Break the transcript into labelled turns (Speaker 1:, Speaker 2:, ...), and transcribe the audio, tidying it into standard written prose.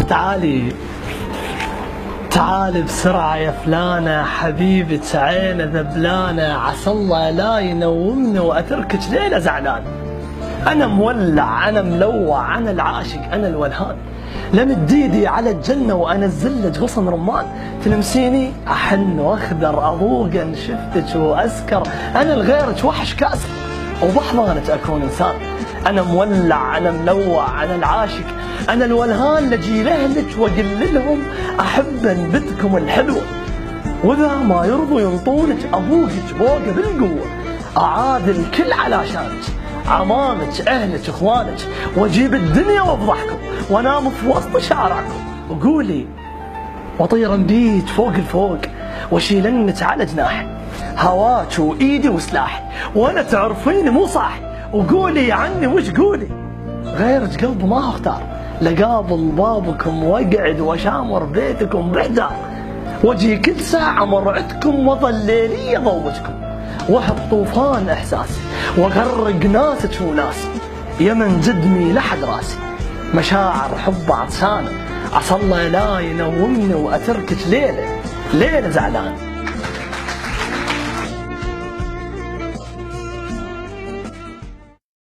Speaker 1: تعالي تعالي بسرعة يا فلانة، حبيبة عينة ذبلانة، عسى الله لا ينومني وأتركك ليلة زعلان. أنا مولع، أنا ملوع، أنا العاشق، أنا الولهان، لمد ايدي على الجنة وأنزل لك غصن رمان، تلمسيني أحن وأخذر، أضوقن شفتك وأسكر، أنا لغيرك وحش كاسر وبحضانك أكون إنسان. أنا مولع، أنا ملوع، أنا العاشق، أنا الولهان، لجي لهلك وأقل لهم أحبن بنتكم الحلوة، وإذا ما يرضوا ينطونك أبوقك بوقه بالقوة، أعادل كل علاشانك، عمامك، أهلك، إخوانك، وأجيب الدنيا وأفضحكم وأنام في وسط شارعكم، وقولي وطيرا بيك فوق الفوق وأشيلنك على جناحي، هواك وإيدي وسلاحي، وأنا تعرفيني مو صاحي، وقولي عني وش قولي، غيرك قلبي ما اختار، لقابل بابكم واقعد واشامر بيتكم بحدار، واجي كل ساعة مرعتكم واظل ليلي ضوجكم، واحط طوفان احساسي واغرق ناسك وناسي، يا من جدمي لحد راسي، مشاعر حب عطشانة، عسى الله لا ينومني واتركك ليلة زعلان.